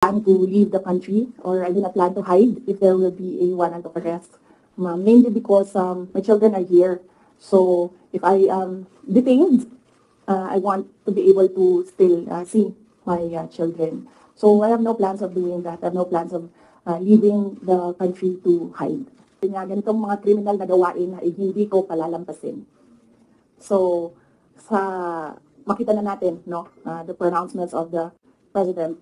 Plan to leave the country, or I do not plan to hide if there will be a warrant of arrest. Mainly because my children are here. So if I am detained, I want to be able to still see my children. So I have no plans of doing that. I have no plans of leaving the country to hide. Nga, ganitong mga criminal na gawain ay hindi ko palalampasin. So, makita na natin, no, the pronouncements of the President,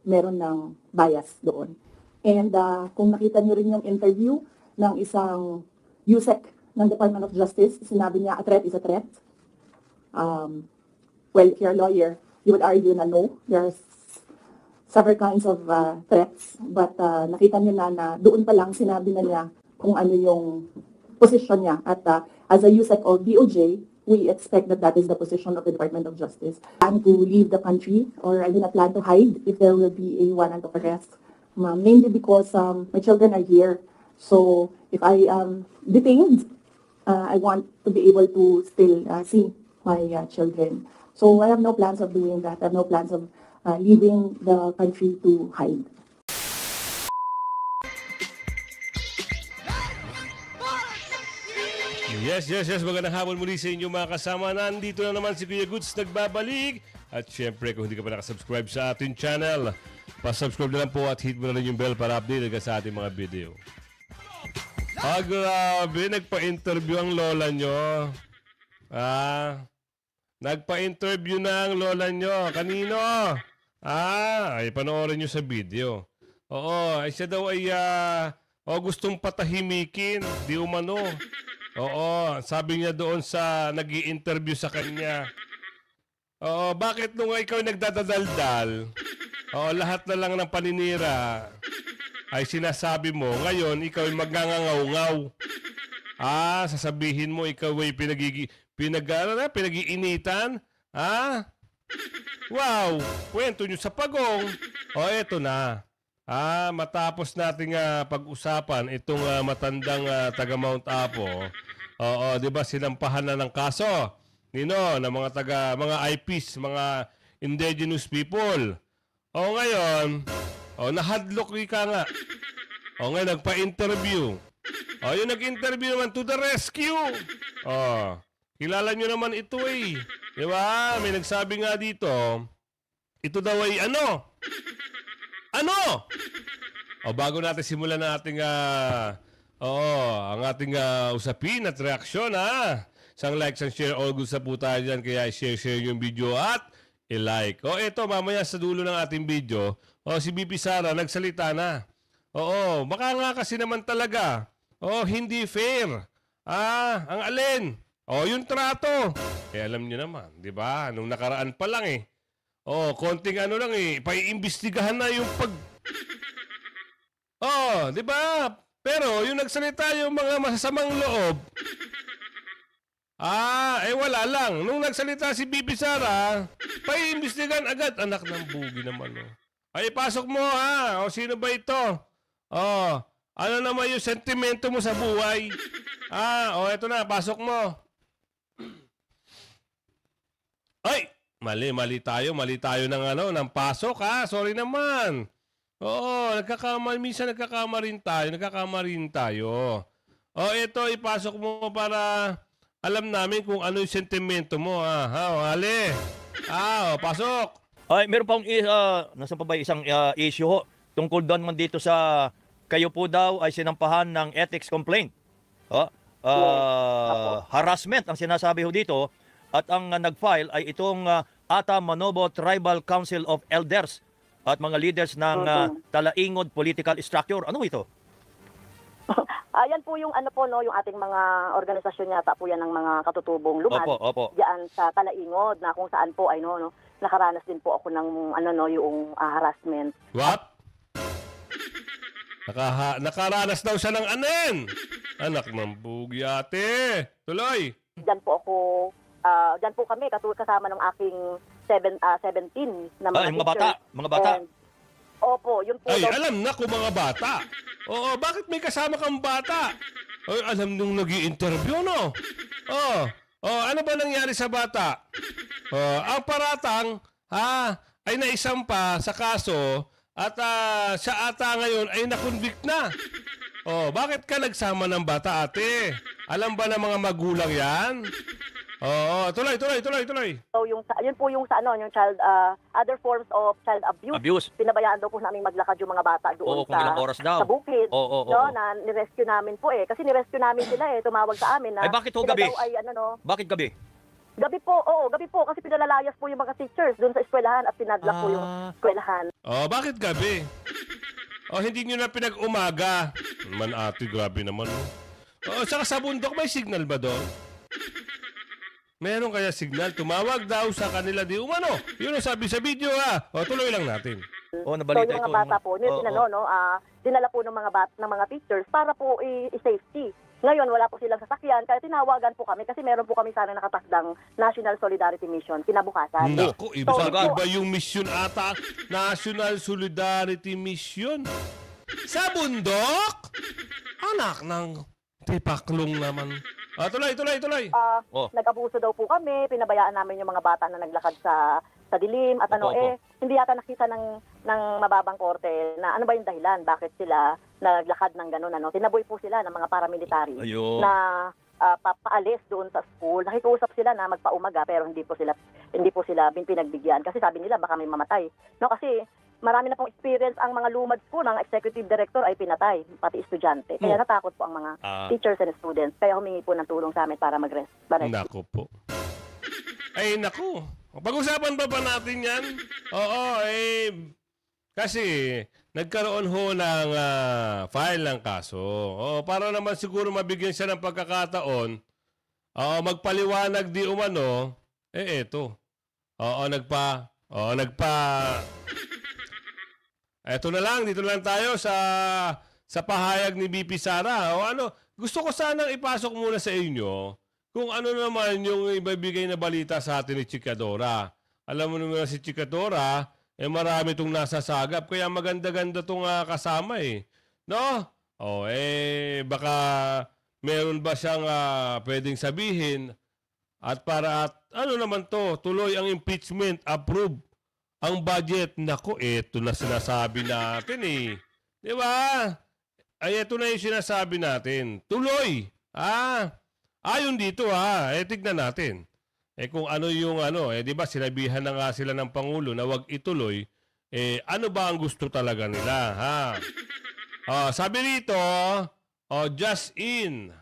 meron ng bias doon. And kung nakita niyo rin yung interview ng isang USEC ng Department of Justice, sinabi niya, a threat is a threat. Well, if you're a lawyer, you would argue na no, there's several kinds of threats, but nakita niyo na doon pa lang sinabi na niya kung ano yung position niya. At as a USEC of DOJ, we expect that that is the position of the Department of Justice. Plan to leave the country, or I do not plan to hide if there will be a warrant of arrest. Mainly because my children are here. So if I am detained, I want to be able to still see my children. So I have no plans of doing that. I have no plans of leaving the country to hide. Yes. Magandang hapon muli sa inyo mga kasama. Nandito na naman si Kuya Goods nagbabalik. At syempre, kung hindi ka pa nakasubscribe sa ating channel, pasubscribe na lang po at hit mo na rin yung bell para update ka sa ating mga video. Grabe, nagpa-interview ang lola nyo. Nagpa-interview na ang lola nyo. Kanino? Ay panoorin nyo sa video. Oo, ay siya daw ay gustong patahimikin. Di umano. Oo, sabi niya doon sa nag-i-interview sa kanya. Oo, bakit nung ikaw nagdadadaldal, lahat na lang ng paninira ay sinasabi mo, ngayon ikaw ay magngangaw-ngaw. Sasabihin mo ikaw ay pinag-iinitan? Wow, kwento nyo sa pagong. Eto na. Matapos nating pag-usapan itong matandang taga Mount Apo. Di ba sinampahan na ng kaso ng mga IPs, mga indigenous people. Ngayon, nahadlok ka nga. Ngayon nagpa-interview. Yung nag-interview naman to the rescue. Kilala nyo naman ito eh. Di ba? May nagsabi nga dito, ito daw ay ano? Bago natin simulan na ating ang ating usapin at reaksyon Sang like, sang share, all good sa po tayo dyan. Kaya share yung video at i-like. Ito, mamaya sa dulo ng ating video, si BP Sara nagsalita na. Baka nga kasi naman talaga. Hindi fair. Ang alin? Yung trato. Alam niyo naman, di ba? Nung nakaraan pa lang eh. Konting lang eh. Paiimbestigahan na yung di ba? Pero yung nagsalita yung mga masasamang loob, wala lang. Nung nagsalita si Bibi Sara, paiimbestigahan agad. Anak ng bugi naman, pasok mo, sino ba ito? Ano naman yung sentimento mo sa buhay? Eto na, pasok mo. Ay! Mali tayo ng pasok sorry naman. Minsan nagkakamarin tayo. Ito, ipasok mo para alam namin kung ano yung sentimento mo Mali. Pasok. Meron pa nasan pa ba isang issue tungkol doon man dito sa kayo po daw ay sinampahan ng ethics complaint. Harassment ang sinasabi dito. At ang nag-file ay itong Ata Manobo Tribal Council of Elders at mga leaders ng Talaingod Political Structure. Ano ito? Yan po yung yung ating mga organisasyon yata po yan ng mga katutubong lumad. Opo. Diyan sa Talaingod na kung saan po ay nakaranas din po ako ng yung harassment. What? Nakaranas daw siya ng anen. Anak ng bugi ate. Tuloy. Diyan po kami kasama ng aking 17 na mga bata. And, opo, yun po. Alam na kung mga bata. Bakit may kasama kang bata? Alam nung nag-i-interview, no? Ano ba nangyari sa bata? Ang paratang, ay naisampa sa kaso At siya ata ngayon ay nakonvict na. Oh, bakit ka nagsama ng bata, ate? Alam ba ng mga magulang yan? Oo, tuloy. So yun po yung sa yung child other forms of child abuse. Abuse. Pinabayaan daw po namin maglakad yung mga bata Oo, doon kung ilang oras daw. sa bukid. Oo. No, na ni-rescue namin po kasi ni-rescue namin sila tumawag sa amin na Ay, bakit ho sila gabi? daw ay Bakit gabi? gabi po kasi pinalalayas po yung mga teachers doon sa eskwelahan at pinadlock po yung eskwelahan. Oh, bakit gabi? Oh, hindi nyo na pinag-umaga. Man, ate, grabe naman. Oh, saka sa bundok, may signal ba doon? Meron kaya signal? Tumawag daw sa kanila di umano. Yun ang sabi sa video O, tuloy lang natin. Oh, So nabalita yung ito. mga bata po, dinala po ng mga teachers para po i-safety. Ngayon wala po silang sasakyan kaya tinawagan po kami kasi meron po kami sana nakatakdang National Solidarity Mission kinabukasan. Naku, So, iba yung mission ata. National Solidarity Mission. Sa bundok? Anak ng tipaklong naman. Tuloy. Nag-abuso daw po kami, pinabayaan namin yung mga bata na naglakad sa dilim at hindi yata nakita ng mababang korte na ano ba yung dahilan, bakit sila naglakad ng gano'n, Tinaboy po sila ng mga paramilitary Ayun. na papaalis doon sa school. Nakikiusap sila na magpaumaga pero hindi po sila pinagbigyan kasi sabi nila baka may mamatay. Kasi marami na pong experience ang mga lumad po ng executive director ay pinatay, pati estudyante. Kaya natakot po ang mga teachers and students. Kaya humingi po ng tulong sa amin para mag-rescue. Naku po. Ay, naku. Pag-usapan ba natin yan? Oo, kasi nagkaroon ho ng file ng kaso. Para naman siguro mabigyan siya ng pagkakataon, magpaliwanag di umano, eto. Eto na lang, dito lang tayo sa pahayag ni BP Sara. Gusto ko sanang ipasok muna sa inyo kung ano naman yung ibibigay na balita sa atin ni Chikadora. Alam mo naman si Chikadora, marami itong nasasagap, kaya maganda-ganda itong kasama No? Baka meron ba siyang pwedeng sabihin at ano naman to, tuloy ang impeachment, approve. Ang budget, naku, ito na sinasabi natin Di ba? Ay, ito na yung sinasabi natin. Tuloy. Ayon dito tignan natin. Kung ano yung di ba sinabihan na nga sila ng Pangulo na wag ituloy, ano ba ang gusto talaga nila, sabi rito, just in.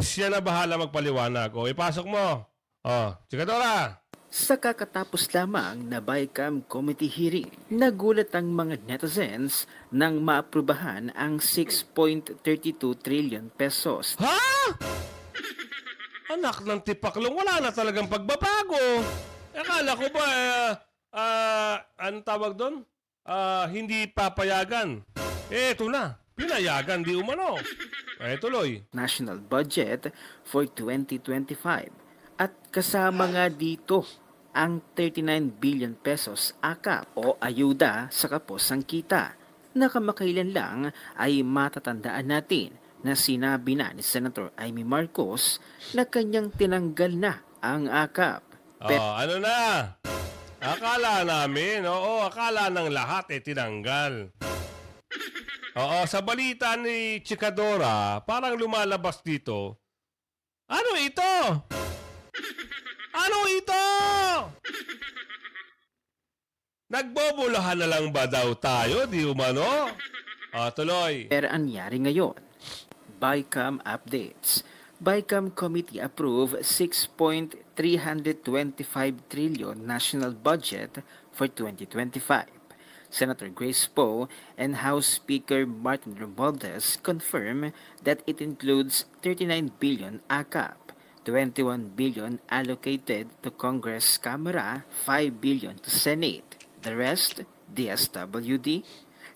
Siya na bahala magpaliwanag. Ipasok mo. Chikadora. Sa kakatapos lamang na BICAM Committee hearing, nagulat ang mga netizens nang maaprubahan ang 6.32 trillion pesos. Ha? Anak ng tipaklong, wala na talagang pagbabago. Akala ko ba, anong tawag doon? Hindi papayagan. Eto na, pinayagan di umano. Tuloy. National budget for 2025. At kasama nga dito ang 39 billion pesos AKAP o ayuda sa kapos ang kita na kamakailan lang ay matatandaan natin na sinabi na ni Senator Amy Marcos na kanyang tinanggal na ang AKAP. Ano na? Akala namin, akala ng lahat tinanggal. Sa balita ni Chikadora, parang lumalabas dito, ano ito? Ano ito? Nagbobolahan na lang ba daw tayo, di umano? Tuloy. Pero anyari ngayon, BICAM updates. BICAM Committee approve 6.325 trillion national budget for 2025. Senator Grace Poe and House Speaker Martin Romualdez confirm that it includes 39 billion AKAP, 21 billion allocated to Congress Camera, 5 billion to Senate. The rest, DSWD,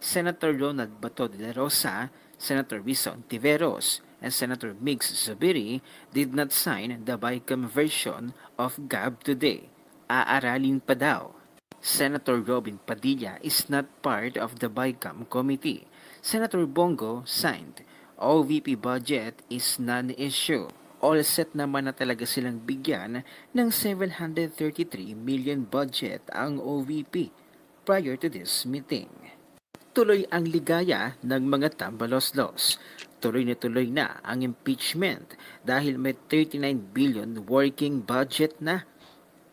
Senator Ronald Bato de la Rosa, Senator Risa Ontiveros, and Senator Migs Zubiri did not sign the BICAM version of GAB today. Aaralin pa daw. Senator Robin Padilla is not part of the BICAM committee. Senator Bongo signed. OVP budget is non-issue. All set naman na talaga silang bigyan ng 733 million budget ang OVP. prior to this meeting. Tuloy ang ligaya ng mga tambaloslos. Tuloy na ang impeachment dahil may 39 billion working budget na.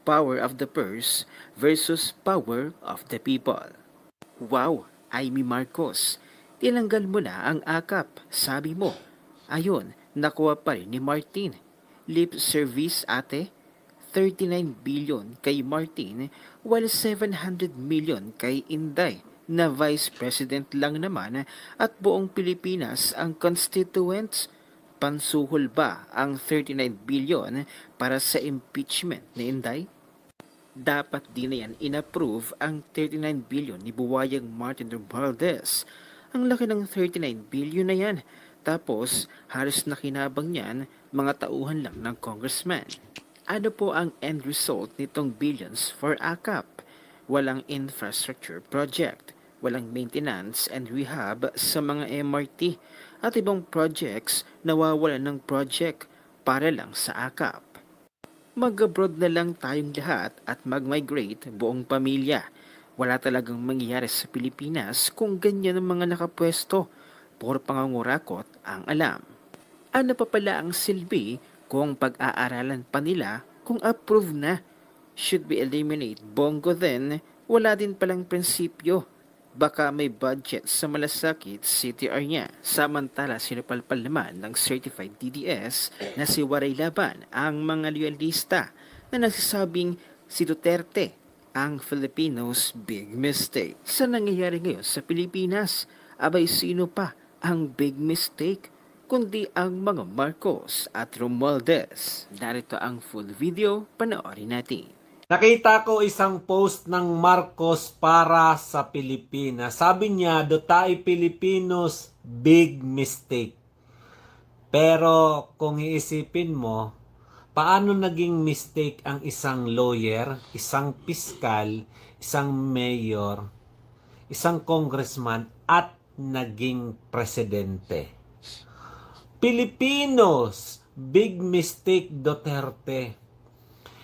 Power of the purse versus power of the people. Wow, Amy Marcos, tinanggal mo na ang akap, sabi mo. Ayun, nakuha pa rin ni Martin. Lip service ate, 39 billion kay Martin while 700 million kay Inday na Vice President lang naman at buong Pilipinas ang constituents. Pansuhol ba ang 39 billion para sa impeachment ni Inday? Dapat din na yan inapprove ang 39 billion ni buwayang Martin Romualdez. Ang laki ng 39 billion na yan. Tapos, halos nakinabang niyan mga tauhan lang ng congressman. Ano po ang end result nitong billions for AKAP? Walang infrastructure project, walang maintenance and rehab sa mga MRT, at ibang projects nawawalan ng project para lang sa AKAP. Mag-abroad na lang tayong lahat at mag-migrate buong pamilya. Wala talagang mangyayari sa Pilipinas kung ganyan ang mga nakapwesto. Puro pangangurakot ang alam. Ano pa pala ang silbi kung pag-aaralan pa nila kung approve na? Should we eliminate Bongo then? Wala din palang prinsipyo. Baka may budget sa malasakit CTR niya. Samantala sinupalpal naman ng certified DDS na si Waray Laban ang mga loyalista na nagsasabing si Duterte ang Filipinos' big mistake. Sa nangyayari ngayon sa Pilipinas, abay sino pa ang big mistake kundi ang mga Marcos at Romualdez. Narito ang full video, panoorin natin. Nakita ko isang post ng Marcos para sa Pilipinas. Sabi niya, Duterte Filipinos, big mistake. Pero kung iisipin mo, paano naging mistake ang isang lawyer, isang piskal, isang mayor, isang congressman at naging presidente? Pilipinos, big mistake Duterte.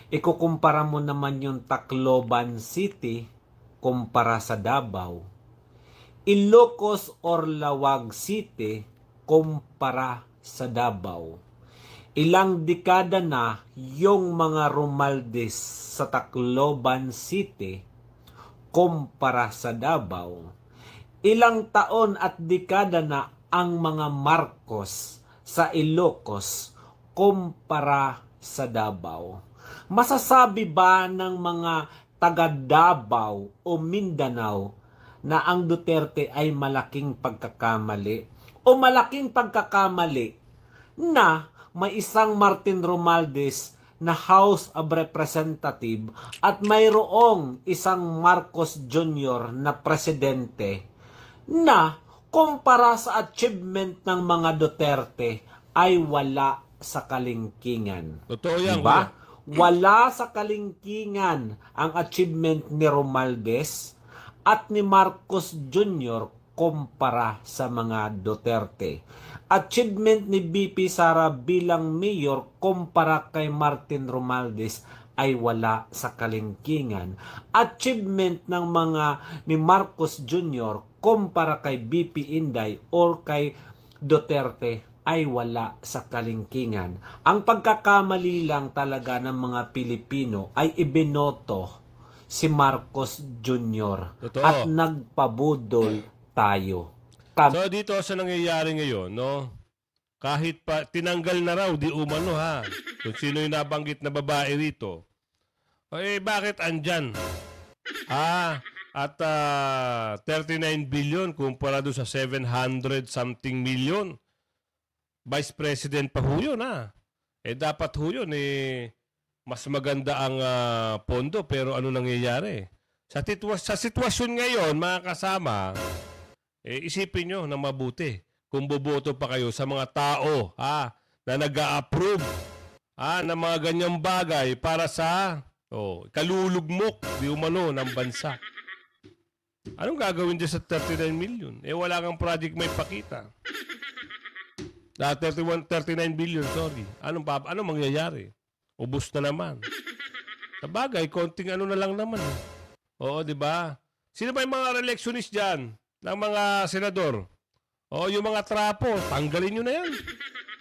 Ikukumpara mo naman yung Tacloban City kumpara sa Davao. Ilocos or Lawag City kumpara sa Davao. Ilang dekada na yung mga Romualdez sa Tacloban City kumpara sa Davao. Ilang taon at dekada na ang mga Marcos sa Ilocos kumpara sa Davao. Masasabi ba ng mga taga Davao o Mindanao na ang Duterte ay malaking pagkakamali o malaking pagkakamali na may isang Martin Romualdez na House of Representative at mayroong isang Marcos Jr. na presidente na kumpara sa achievement ng mga Duterte ay wala sa kalingkingan? Totoo yan, diba? kuya. Wala sa kalingkingan ang achievement ni Romualdez at ni Marcos Jr. kumpara sa mga Duterte. Achievement ni BP Sara bilang mayor kumpara kay Martin Romualdez ay wala sa kalingkingan. Achievement ng mga ni Marcos Jr. kumpara kay BP Inday or kay Duterte ay wala sa kalingkingan. Ang pagkakamali lang talaga ng mga Pilipino ay ibinoto si Marcos Jr. Totoo. At nagpabudol tayo. So dito sa nangyayari ngayon, no? Kahit pa tinanggal na raw di umano ha. Kung sino yung nabanggit na babae rito. Eh bakit andyan? At 39 billion kumpara doon sa 700 something million. Vice President pa ho yun, ha? Eh, dapat ho yun, mas maganda ang pondo, pero ano nangyayari? Sa sitwasyon ngayon, mga kasama, isipin nyo na mabuti kung boboto pa kayo sa mga tao, na nag-a-approve, ng mga ganyang bagay para sa kalulugmok, di umano, ng bansa. Anong gagawin dyan sa 39 million? Wala kang project may pakita. 39 billion, sorry. Anong mangyayari? Ubus na naman. Sa bagay, konting ano na lang naman. Oo, di ba? Sino ba yung mga re-electionist dyan ng mga senador? O yung mga trapo, tanggalin nyo na yan.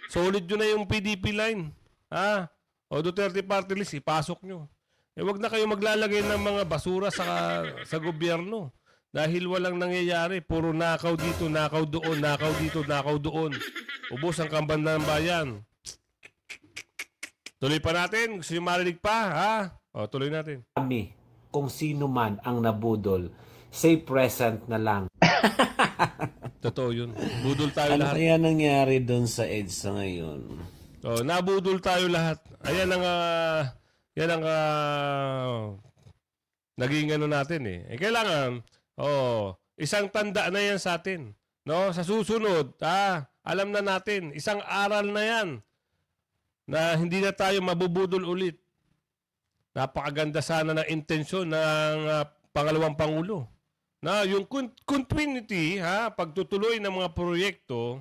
Solid nyo na yung PDP line. Ha? O Duterte Party List, ipasok nyo. Wag na kayo maglalagay ng mga basura sa gobyerno. Dahil walang nangyayari. Puro nakaw dito, nakaw doon, nakaw dito, nakaw doon. Ubos ang kambanda ng bayan. Tuloy pa natin. Gusto nyo marinig pa? Ha? O, tuloy natin. Kami, kung sino man ang nabudol, say present na lang. Totoo yun. Budol tayo Ano lahat. kaya nangyari doon sa EDSA ngayon? Oh, nabudol tayo lahat. Ayan ang yan ang naging ano natin eh. Kailangan isang tanda na yan sa atin. No, sa susunod, alam na natin, isang aral na yan na hindi na tayo mabubudol ulit. Napakaganda sana ng intensyon ng pangalawang pangulo. Na yung continuity, pagtutuloy ng mga proyekto,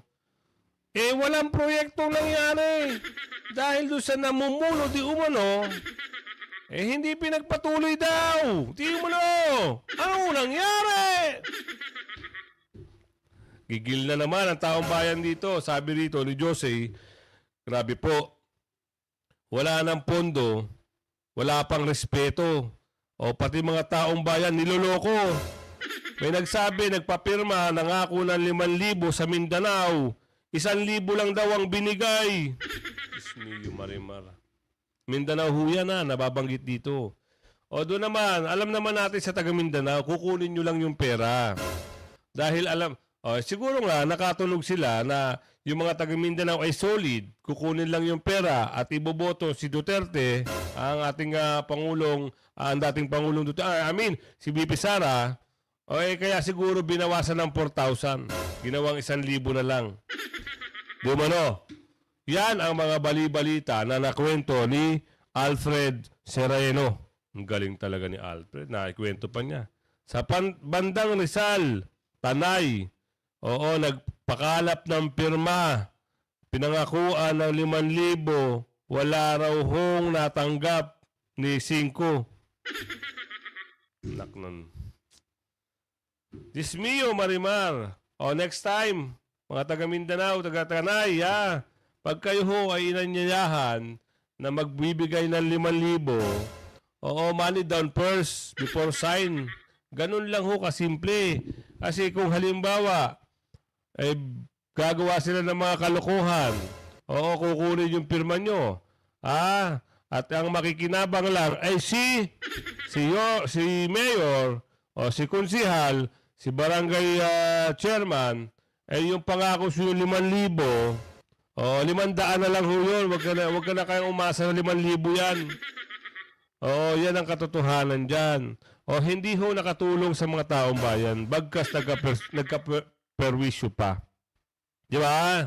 walang proyektong nangyari. Dahil doon sa namumuno di umano, hindi pinagpatuloy daw. Di umano. Ano nangyari? Gigil na naman ang taong bayan dito. Sabi rito ni Jose, grabe po. Wala nang pondo. Wala pang respeto. O pati mga taong bayan niloloko. May nagsabi, nagpapirma, nangako ng 5,000 sa Mindanao. 1,000 lang daw ang binigay. Ismiyo Marimar. Mindanao huya na, nababanggit dito. O doon naman, alam naman natin sa taga Mindanao, kukunin nyo lang yung pera. Dahil siguro nga, nakatunog sila na yung mga taga Mindanao ay solid. Kukunin lang yung pera at iboboto si Duterte, ang ating ang dating Pangulong Duterte, si BP Sara. Kaya siguro binawasan ng 4,000. Ginawang 1,000 na lang. Di ba no? Yan ang mga bali-balita na nakwento ni Alfred Sereno. Ang galing talaga ni Alfred. Naikwento pa niya. Sa bandang Rizal, Tanay, nagpakalap ng pirma. Pinangakuan ng 5,000. Wala raw hong natanggap ni 5. Naknon. Dismio Marimar. Next time, mga taga Mindanao, taga Tanay, pag kayo ho ay inanyayahan na magbibigay ng 5,000, money down first before sign. Ganun lang ho kasimple. Kasi kung halimbawa, gagawa sila ng mga kalokohan, kukunin yung pirma nyo. At ang makikinabang lang ay si Mayor, si Konsihal, si Barangay Chairman, yung pangako siya yung 5,000, 500 na lang ho yun. Huwag ka na kayong umasa na 5,000 yan. Yan ang katotohanan dyan. Hindi ho nakatulong sa mga taong bayan. Bagkas nagka-perwisyo pa. Di ba?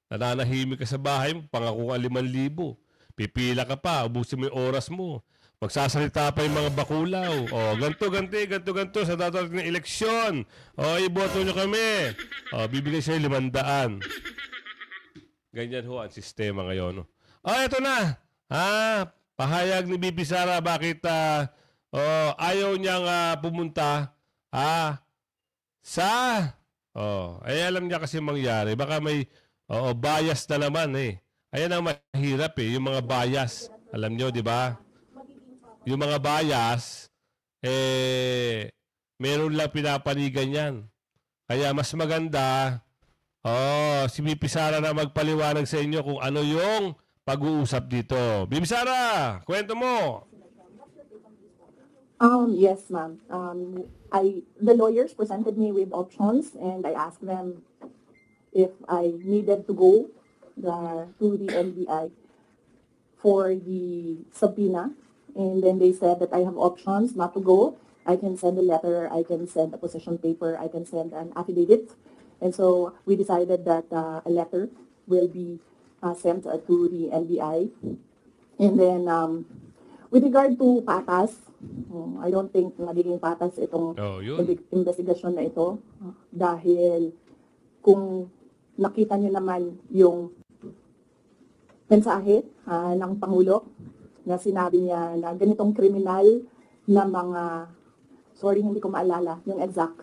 Nananahimik ka sa bahay mo, pangako ka 5,000. Pipila ka pa, ubusin mo yung oras mo. Magsasalita pa yung mga bakulaw. Ganto sa dadating na eleksyon. Iboto nyo kami. Bibigay sa'yo 500. Ganyan ho ang sistema ngayon. Ito na. Pahayag ni BP Sara bakit ayaw niyang pumunta alam niya kasi mangyari. Baka may bias na naman eh. Ayan ang mahirap yung mga bias. Alam nyo, di ba? Yung mga bias, meron lang pinapanigan yan. Kaya mas maganda, si BP Sara na magpaliwanag sa inyo kung ano yung pag-uusap dito. BP Sara, kwento mo. Yes, ma'am. The lawyers presented me with options, and I asked them if I needed to go to the NBI for the subpoena. And then they said that I have options not to go. I can send a letter, I can send a position paper, I can send an affidavit. And so we decided that a letter will be sent to the NBI. And then with regard to patas, I don't think nagiging patas itong investigasyon na ito. Dahil kung nakita niyo naman yung mensahe ng Pangulo, na sinabi niya na ganitong kriminal na mga sorry, hindi ko maalala yung exact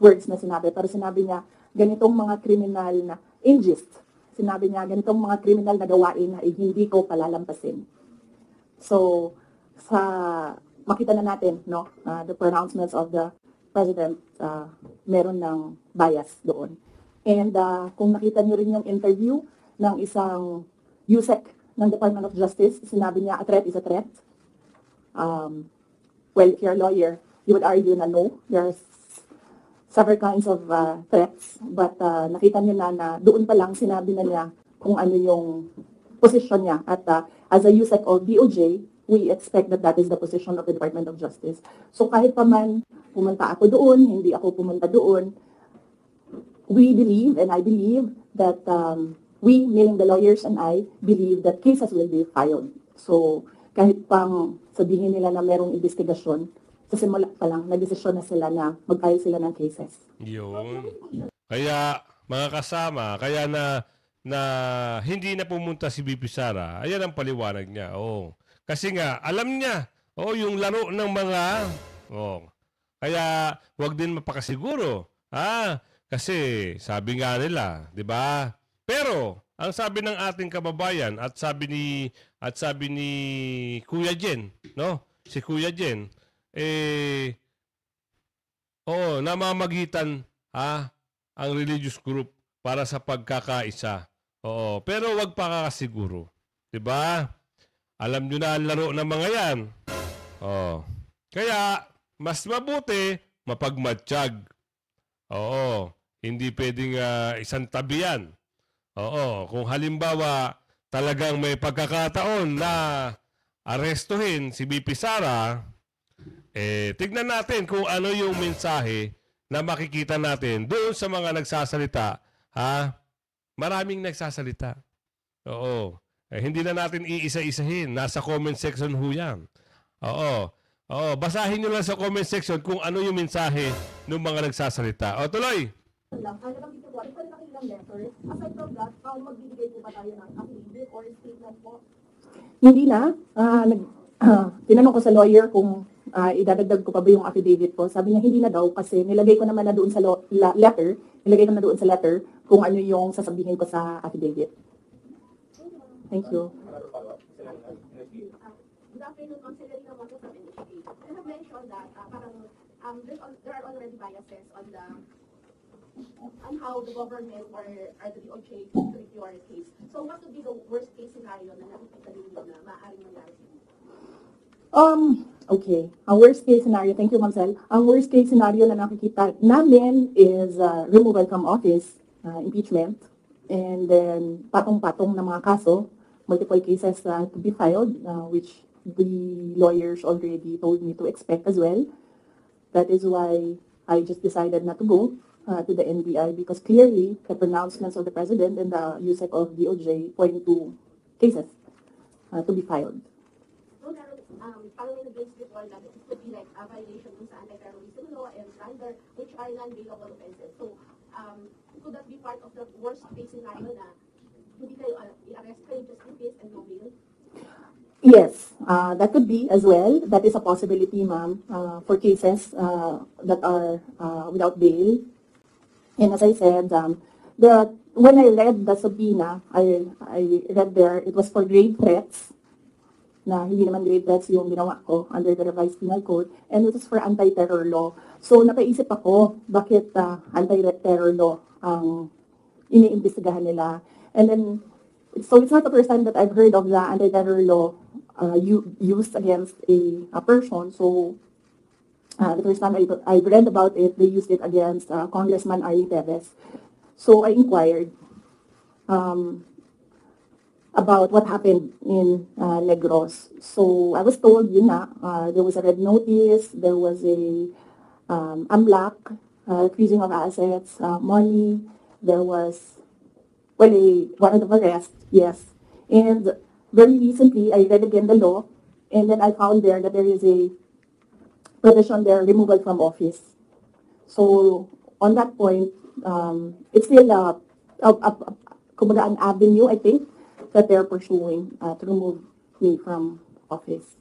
words na sinabi. Pero sinabi niya, ganitong mga kriminal na ingest. Sinabi niya, ganitong mga kriminal na gawain na hindi ko palalampasin. So, makita na natin, no, the pronouncements of the President, meron ng bias doon. And kung nakita niyo rin yung interview ng isang USEC ng Department of Justice, sinabi niya, a threat is a threat. Well, if you're a lawyer, you would argue na no, there's several kinds of threats, but nakita niyo na doon pa lang sinabi na niya kung ano yung position niya. At as a USEC of DOJ, we expect that that is the position of the Department of Justice. So kahit pa man pumunta ako doon, hindi ako pumunta doon, we believe, and I believe, that we, meaning the lawyers and I, believe that cases will be filed. So kahit pang sabihin nila na merong investigasyon, sa simula pa lang, nagdesisyon na sila na mag-file sila ng cases. Yun. Kaya, mga kasama, kaya na hindi na pumunta si BP Sara, ayan ang paliwanag niya. Oh. Kasi nga, alam niya, yung laro ng mga, kaya wag din mapakasiguro. Kasi sabi nga nila, 'di ba? Pero ang sabi ng ating kababayan at sabi ni Kuya Jen, no? Si Kuya Jen namamagitan ang religious group para sa pagkakaisa. Pero wag pakakasiguro, 'di ba? Alam niyo na ang laro ng mga 'yan. Kaya mas mabuti mapagmatsyag. Hindi pwedeng isang tabi yan. Kung halimbawa talagang may pagkakataon na arestuhin si BP Sara, tignan natin kung ano yung mensahe na makikita natin doon sa mga nagsasalita. Maraming nagsasalita. Hindi na natin iisa-isahin. Nasa comment section ho yan. Basahin nyo lang sa comment section kung ano yung mensahe ng mga nagsasalita. Tuloy! Hindi na. Tinanong ko sa lawyer kung idadagdag ko pa ba yung affidavit ko. Sabi niya hindi na daw kasi nilagay ko naman na doon sa letter kung ano yung sasabihin ko sa affidavit. Thank you. Good afternoon, Consider Marcos of NHA. I have mentioned that there are already biases on how the government or the DOJ treat your case. So what would be the worst case scenario na nakikita ninyo na maaaring mangyari? Okay. Ang worst case scenario, thank you, Ma'am Sel. Ang worst case scenario na nakikita namin is removal from office, impeachment, and then patong-patong na mga kaso, multiple cases to be filed, which the lawyers already told me to expect as well. That is why I just decided not to go to the NBI because clearly the pronouncements of the President and the USEC of DOJ point to cases to be filed. So, parang may nag-raise before that it could be like a violation dun sa anti-terrorism law and slander, which are non-bailable offenses. So, could that be part of the worst case scenario na hindi kayo i-arrest kayo just in case and no bail? Yes, that could be as well. That is a possibility, ma'am, for cases that are without bail. And as I said, when I read the subpoena, I read there, it was for grave threats, na hindi naman grave threats yung ginawa ko under the revised penal code, and it was for anti-terror law. So napaisip ako, bakit anti-terror law ang iniimbestigahan nila? And then, so it's not the first time that I've heard of the anti-terror law used against a person. So the first time I read about it, they used it against Congressman Ari Teves. So I inquired about what happened in Negros. So I was told, there was a red notice, there was a AMLAC, freezing of assets, money, there was a warrant of arrest, yes. And very recently, I read again the law, and then I found there that there is a provision there, removal from office. So on that point, it's still an avenue, I think, that they're pursuing to remove me from office.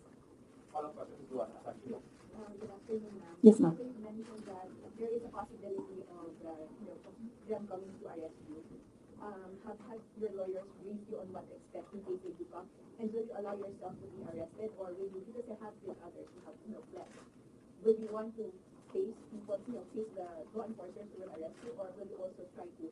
Yes, ma'am. You mentioned that there is a possibility of them coming to arrest you. Have your lawyers briefed you on what to expect in case they do come? And will you allow yourself to be arrested, or will you, because there have been others who have fled, will you want to face people, face the law enforcers who will arrest you, or will you also try to,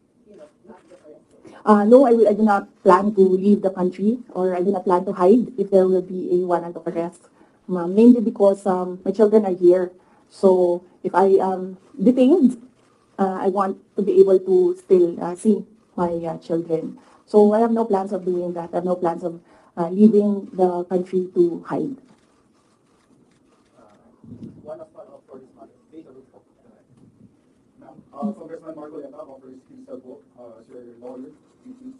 not get arrested? No, I do not plan to leave the country, or I do not plan to hide if there will be a warrant of arrest. Mainly because my children are here. So if I am detained, I want to be able to still see my children. So I have no plans of doing that. I have no plans of leaving the country to hide. One of for this matter, based on Congressman Marco Leta offers himself as your lawyer in case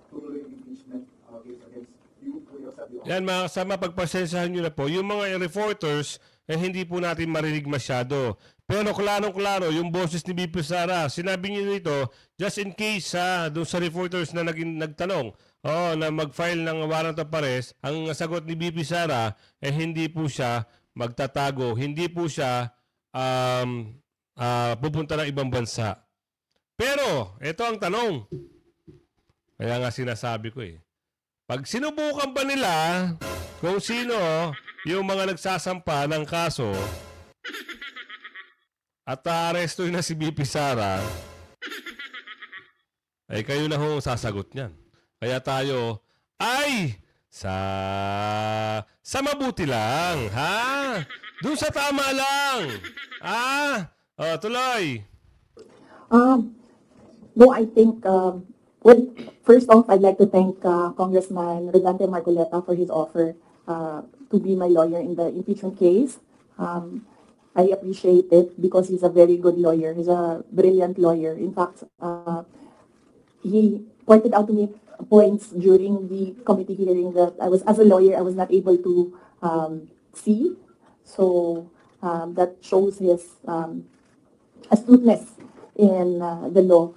tuloy yung impeachment case against you. Will you accept the offer? Yan mga kasama, pagpasensyahan nyo na po. Yung mga reporters, hindi po natin marinig masyado. Pero klaro-klaro, yung boses ni BP Sara, sinabi niyo nito, just in case doon sa reporters na nagtanong, na mag-file ng warrant of arrest, ang sagot ni BP Sara, hindi po siya magtatago, hindi po siya pupunta ng ibang bansa. Pero, ito ang tanong. Kaya nga sinasabi ko pag sinubukan ba nila kung sino yung mga nagsasampa ng kaso at aarestuin na si BP Sara, ay kayo na ho sasagot niyan. Kaya tayo ay sa mabuti lang, ha? Doon sa tama lang. Tuloy. No, I think, first off, I'd like to thank Congressman Rodante Marcoleta for his offer to be my lawyer in the impeachment case. I appreciate it because he's a very good lawyer. He's a brilliant lawyer. In fact, he pointed out to me points during the committee hearing that as a lawyer, I was not able to see. So that shows his astuteness in the law.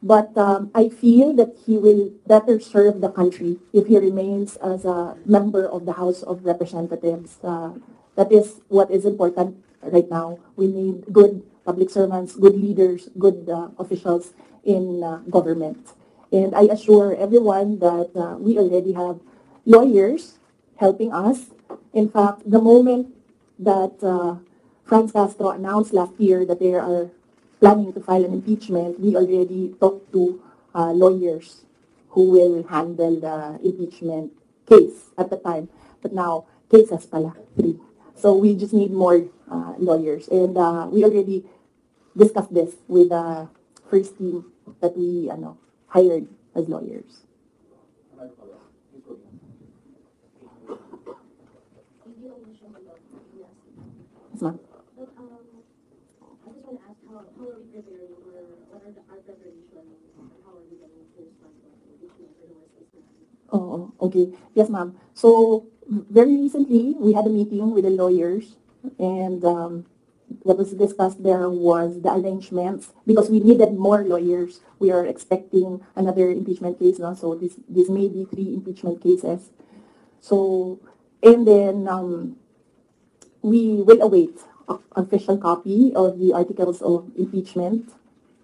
But I feel that he will better serve the country if he remains as a member of the House of Representatives. That is what is important right now. We need good public servants, good leaders, good officials in government. And I assure everyone that we already have lawyers helping us. In fact, the moment that Franz Castro announced last year that they are planning to file an impeachment, we already talked to lawyers who will handle the impeachment case at the time. But now, cases pala, 3. So we just need more lawyers. And we already discussed this with the first team that we hired as lawyers. Yes, ma'am. But I just want to ask, how are we preparing, or what are our preparations, and how are we going to post impeachment for the worst case scenario? Oh, okay. Yes, ma'am. So very recently, we had a meeting with the lawyers, and what was discussed there was the arrangements, because we needed more lawyers. We are expecting another impeachment case now, so this may be 3 impeachment cases. So, and then we will await an official copy of the articles of impeachment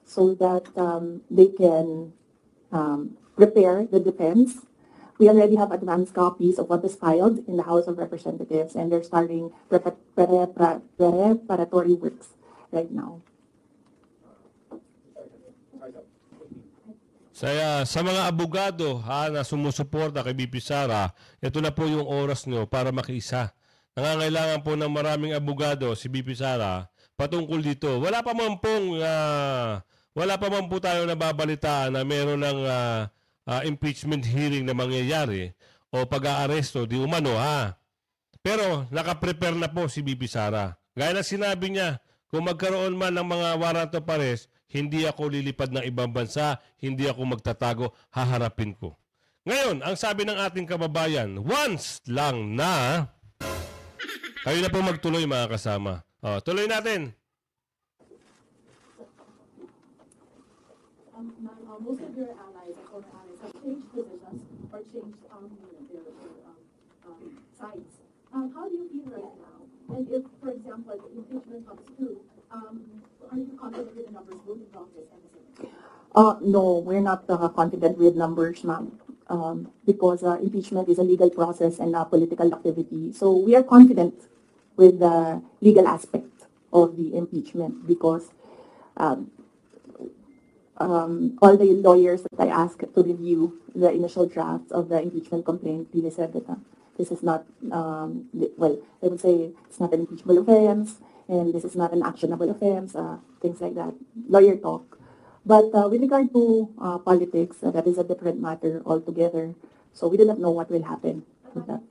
so that they can prepare the defense. We already have advanced copies of what is filed in the House of Representatives, and they're starting preparatory works right now. Sa mga abogado na sumusuporta kay BP Sara, ito na po yung oras nyo para makiisa. Nangangailangan po ng maraming abogado si BP Sara patungkol dito. Wala pa man po tayo nababalitaan na meron ng impeachment hearing na mangyayari o pag-aaresto di umano Pero nakaprepare na po si BP Sara. Gaya na sinabi niya, kung magkaroon man ng mga warrant of arrest, hindi ako lilipad ng ibang bansa, hindi ako magtatago, haharapin ko. Ngayon, ang sabi ng ating kababayan, once lang na, kayo na po magtuloy mga kasama. Tuloy natin. Most of your allies and former allies have changed positions or changed their sides. How do you feel right now And if, for example, the impeachment comes through, are you confident with the numbers both in Congress and the Senate? No, we're not confident with numbers, ma'am, because impeachment is a legal process and a political activity. So we are confident with the legal aspect of the impeachment because all the lawyers that I asked to review the initial drafts of the impeachment complaint really said that this is not, well, I would say it's not an impeachable offense, and this is not an actionable offense, things like that, lawyer talk. But with regard to politics, that is a different matter altogether. So we do not know what will happen with that.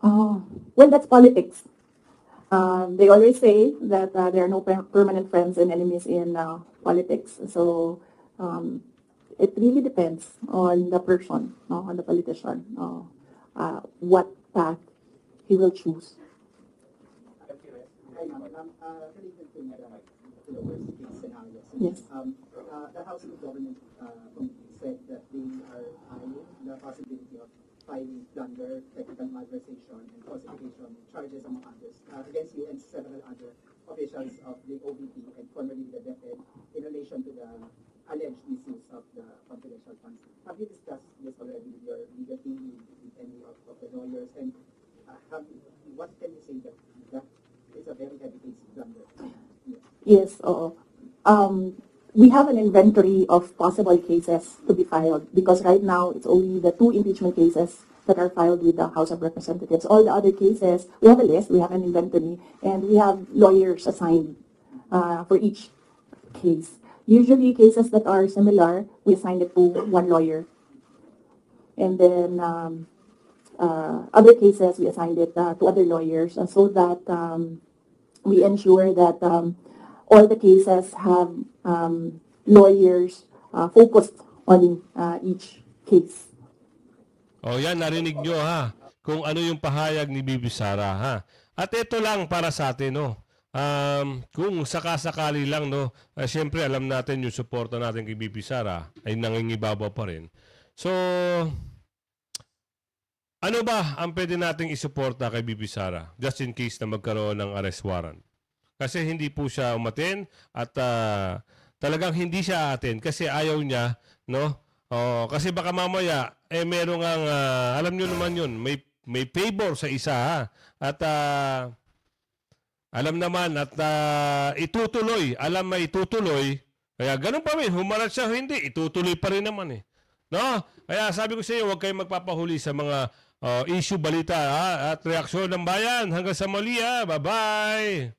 Well, that's politics. They always say that there are no permanent friends and enemies in politics. So it really depends on the person, on the politician, what path he will choose. Yes. The House of Government Committee said that they are eyeing the possibility of filing plunder, technical malversation, and falsification charges, among others, against you and several other officials of the OVP and formerly the DepEd in relation to the alleged misuse of the confidential funds. Have you discussed this already with your legal team, with any of the lawyers, and what can you say that is a very heavy case blunder? Yes, we have an inventory of possible cases to be filed because right now it's only the 2 impeachment cases that are filed with the House of Representatives. All the other cases, we have a list, we have an inventory, and we have lawyers assigned for each case. Usually cases that are similar, we assign it to one lawyer. And then other cases, we assigned it to other lawyers so that we ensure that all the cases have lawyers focused on each case. O yan, narinig nyo ha, kung ano yung pahayag ni Bibi Sara ha. At ito lang para sa atin, no. Kung sakasakali lang, no, siyempre alam natin yung suporta natin kay Bibi Sara ay nangingibabaw pa rin. So, ano ba ang pwede nating isuporta kay Bibi Sara just in case na magkaroon ng arrest warrant? Kasi hindi po siya umaten at talagang hindi siya atin kasi ayaw niya, no? Kasi baka mamaya merong ang alam niyo naman 'yun, may favor sa isa ha? At alam naman at itutuloy, may itutuloy. Kaya ganun pa rin, humarap siya hindi, itutuloy pa rin naman eh. No? Kaya sabi ko sa iyo, huwag kayong magpapahuli sa mga issue balita ha? At reaksyon ng bayan. Hanggang sa muli ha. Bye-bye.